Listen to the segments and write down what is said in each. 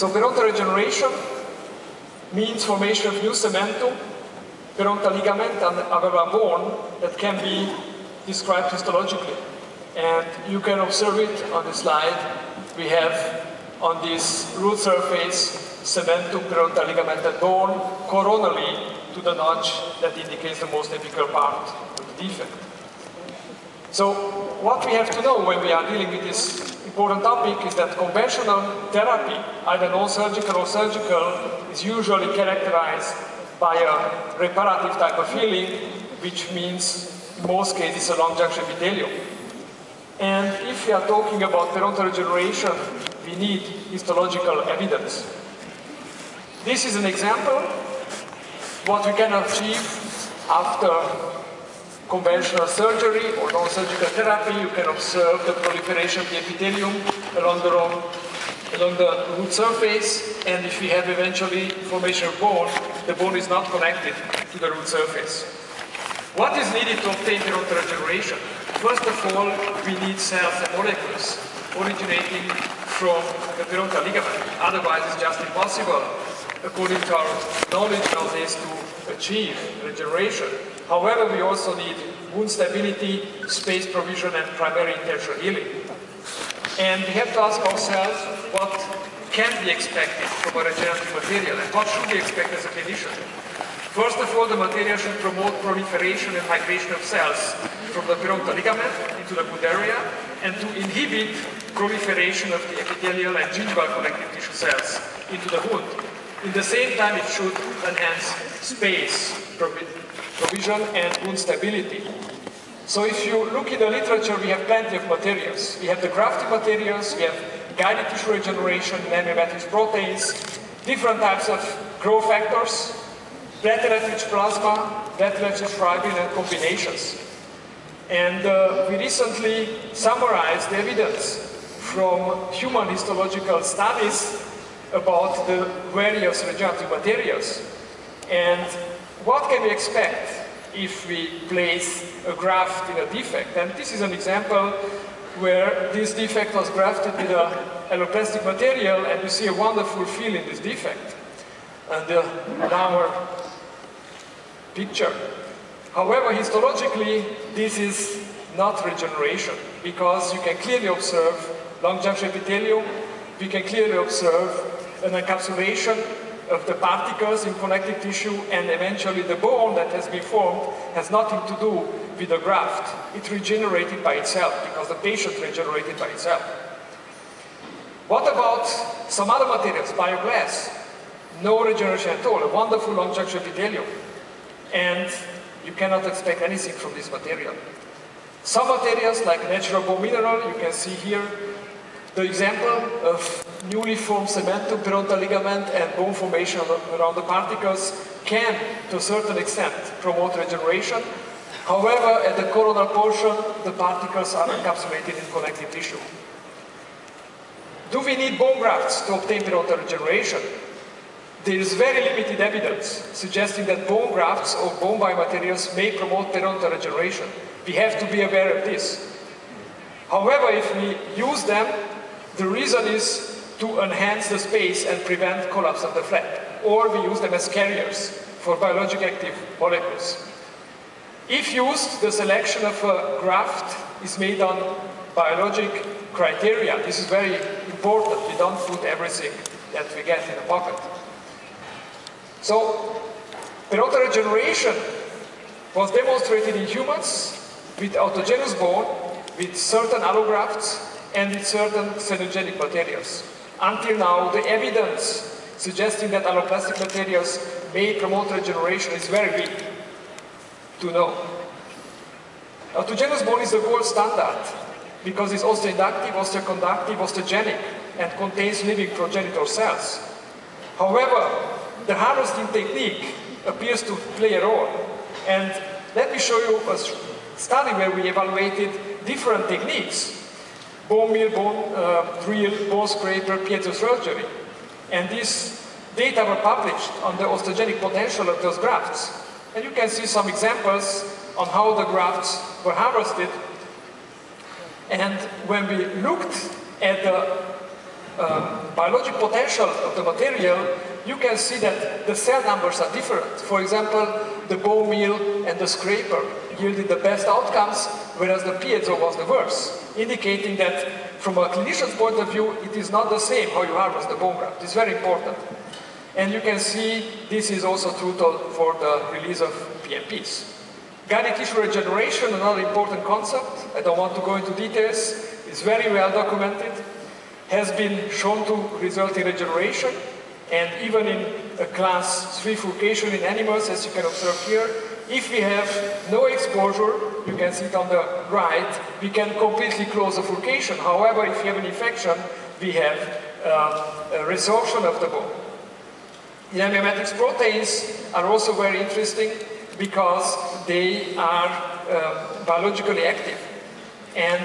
So perontal regeneration means formation of new cementum, perontal ligament and avar bone that can be described histologically. And you can observe it on the slide. We have on this root surface cementum, perontal ligament and bone coronally to the notch that indicates the most typical part of the defect. So what we have to know when we are dealing with this important topic is that conventional therapy, either non-surgical or surgical, is usually characterized by a reparative type of healing, which means in most cases a long junction epithelium. And if we are talking about perontal regeneration, we need histological evidence. This is an example what we can achieve after conventional surgery or non-surgical therapy. You can observe the proliferation of the epithelium along the root surface, and if we have eventually formation of bone, the bone is not connected to the root surface. What is needed to obtain perontal regeneration? First of all, we need cells and molecules originating from the perontal ligament. Otherwise, it's just impossible, according to our knowledge nowadays, to achieve regeneration. However, we also need wound stability, space provision, and primary intentional healing. And we have to ask ourselves what can be expected from a regenerative material, and what should we expect as a clinician. First of all, the material should promote proliferation and migration of cells from the perontal ligament into the wound area, and to inhibit proliferation of the epithelial and gingival connective tissue cells into the wound. In the same time, it should enhance space provision and wound stability. So if you look in the literature, we have plenty of materials. We have the grafting materials, we have guided tissue regeneration, matrix proteins, different types of growth factors, platelet-rich plasma, platelet-rich fibrin, and combinations. And we recently summarized the evidence from human histological studies about the various regenerative materials. And what can we expect if we place a graft in a defect? And this is an example where this defect was grafted with an alloplastic material, and you see a wonderful feel in this defect. And in our picture. However, histologically, this is not regeneration, because you can clearly observe long junction epithelium, we can clearly observe an encapsulation of the particles in connective tissue, and eventually the bone that has been formed has nothing to do with the graft. It regenerated by itself, because the patient regenerated by itself. What about some other materials, bioglass? No regeneration at all, a wonderful long junction epithelium. And you cannot expect anything from this material. Some materials, like natural bone mineral, you can see here the example of newly formed cementum, perontal ligament, and bone formation around the particles can, to a certain extent, promote regeneration. However, at the coronal portion, the particles are encapsulated in connective tissue. Do we need bone grafts to obtain perontal regeneration? There is very limited evidence suggesting that bone grafts or bone biomaterials may promote perontal regeneration. We have to be aware of this. However, if we use them, the reason is to enhance the space and prevent collapse of the flap, or we use them as carriers for biologic active molecules. If used, the selection of a graft is made on biologic criteria. This is very important. We don't put everything that we get in a pocket. So, perontal regeneration was demonstrated in humans with autogenous bone, with certain allografts, and with certain xenogenic materials. Until now, the evidence suggesting that alloplastic materials may promote regeneration is very weak to know. Autogenous bone is the gold standard because it's osteoinductive, osteoconductive, osteogenic, and contains living progenitor cells. However, the harvesting technique appears to play a role. And let me show you a study where we evaluated different techniques: bone meal, bone drill, bone scraper, piezosurgery. And these data were published on the osteogenic potential of those grafts. And you can see some examples on how the grafts were harvested. And when we looked at the biologic potential of the material, you can see that the cell numbers are different. For example, the bone meal and the scraper yielded the best outcomes, whereas the piezo was the worst, indicating that from a clinician's point of view, it is not the same how you harvest the bone graft. It's very important. And you can see this is also true for the release of PMPs. Guided tissue regeneration, another important concept, I don't want to go into details, is very well documented, has been shown to result in regeneration, and even in a class 3 furcation in animals, as you can observe here, if we have no exposure, you can see it on the right, we can completely close the furcation. However, if you have an infection, we have a resorption of the bone. The mimetic proteins are also very interesting because they are biologically active. And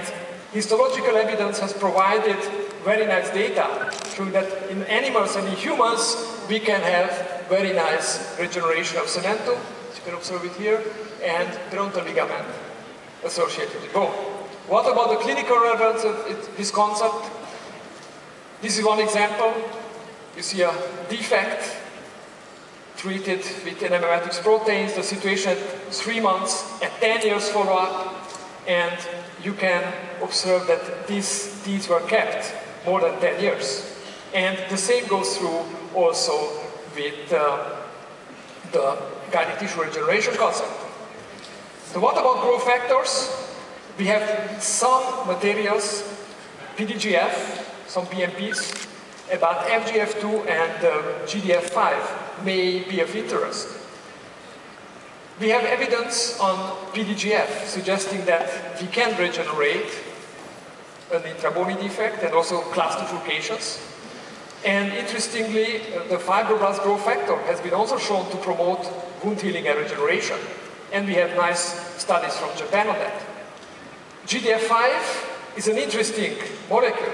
histological evidence has provided very nice data showing that in animals and in humans we can have very nice regeneration of cementum, as you can observe it here, and frontal ligament associated with bone. What about the clinical relevance of this concept? This is one example. You see a defect treated with mimetic proteins, the situation at 3 months, at 10 years follow-up, and you can observe that these teeth were kept more than 10 years. And the same goes through also with the guided tissue regeneration concept. So what about growth factors? We have some materials, PDGF, some BMPs, but FGF2 and GDF5 may be of interest. We have evidence on PDGF suggesting that we can regenerate an intrabony defect and also class 2 furcations. And interestingly, the fibroblast growth factor has been also shown to promote wound healing and regeneration. And we have nice studies from Japan on that. GDF5 is an interesting molecule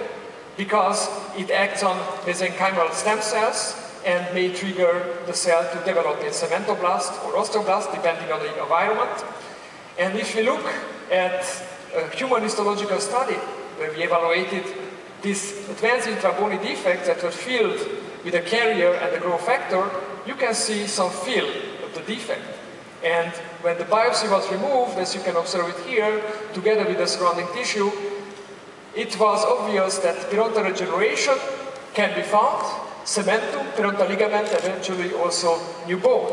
because it acts on mesenchymal stem cells and may trigger the cell to develop a cementoblast or osteoblast, depending on the environment. And if we look at a human histological study where we evaluated these advanced intrabony defects that were filled with a carrier and a growth factor, you can see some fill of the defect. And when the biopsy was removed, as you can observe it here, together with the surrounding tissue, it was obvious that perontal regeneration can be found, cementum, perontal ligament, eventually also new bone,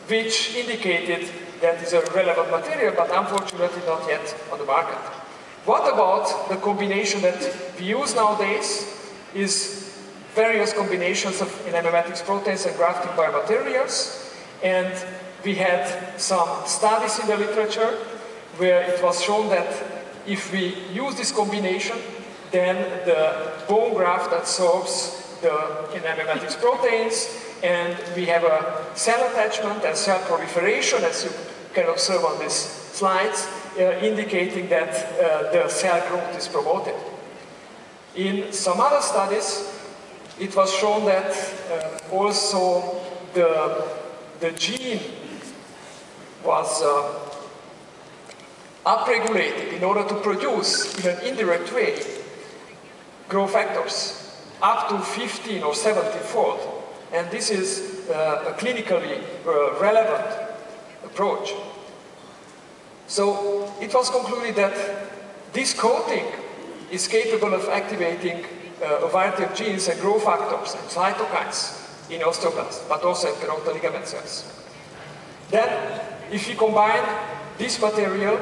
which indicated that is a relevant material, but unfortunately not yet on the market. What about the combination that we use nowadays is various combinations of mimetic proteins and grafting biomaterials, and we had some studies in the literature where it was shown that if we use this combination, then the bone graft absorbs the mimetic proteins, and we have a cell attachment and cell proliferation, as you can observe on these slides, indicating that the cell growth is promoted. In some other studies, it was shown that also the gene was upregulated in order to produce, in an indirect way, growth factors up to 15 or 17-fold. And this is a clinically relevant approach. So it was concluded that this coating is capable of activating a variety of genes and growth factors and cytokines in osteoblasts, but also in perontal ligament cells. Then, if you combine this material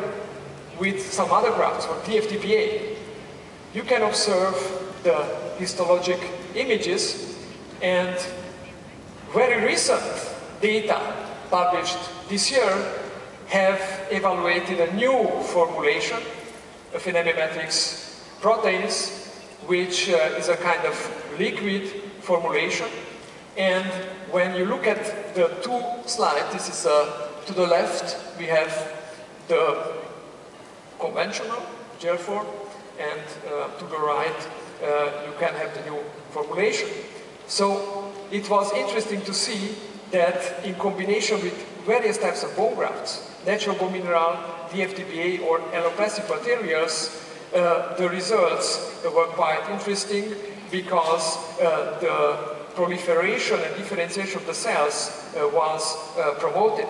with some other grafts, or TFTPA, you can observe the histologic images, and very recent data published this year have evaluated a new formulation of mimetic proteins, which is a kind of liquid formulation. And when you look at the two slides, this is to the left, we have the conventional gel form, and to the right, you can have the new formulation. So it was interesting to see that in combination with various types of bone grafts, natural bone mineral, DFTPA, or alloplastic materials, the results were quite interesting, because the proliferation and differentiation of the cells was promoted.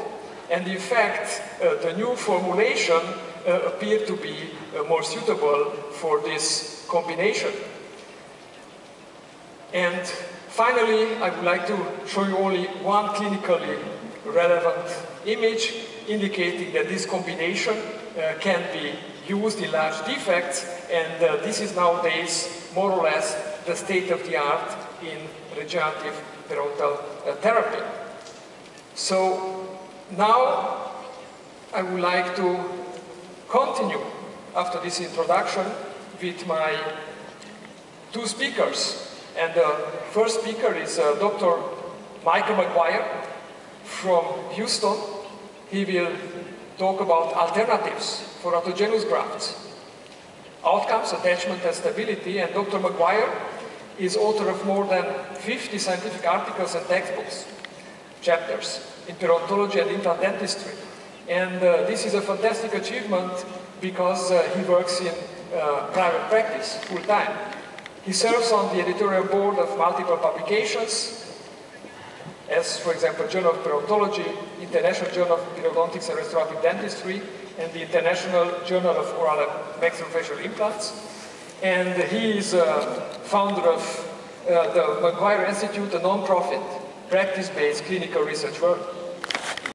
And in fact, the new formulation appeared to be more suitable for this combination. And finally, I would like to show you only one clinically relevant image indicating that this combination can be used in large defects, and this is nowadays more or less the state of the art in regenerative periodontal therapy. So now I would like to continue after this introduction with my two speakers. And the first speaker is Dr. Michael McGuire from Houston. He will talk about alternatives for autogenous grafts, outcomes, attachment, and stability. And Dr. McGuire is author of more than 50 scientific articles and textbooks, chapters in periodontology and implant dentistry. And this is a fantastic achievement because he works in private practice full-time. He serves on the editorial board of multiple publications, as, for example, Journal of Periodontology, International Journal of Periodontics and Restorative Dentistry, and the International Journal of Oral and Maxillofacial Implants. And he is founder of the McGuire Institute, a non-profit, practice-based clinical research work.